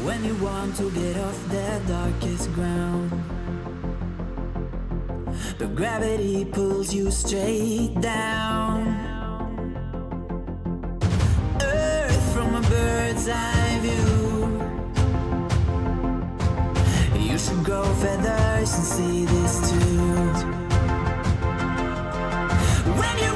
When you want to get off the darkest ground, but gravity pulls you straight down. Earth from a bird's eye view. You should grow feathers and see this too. When you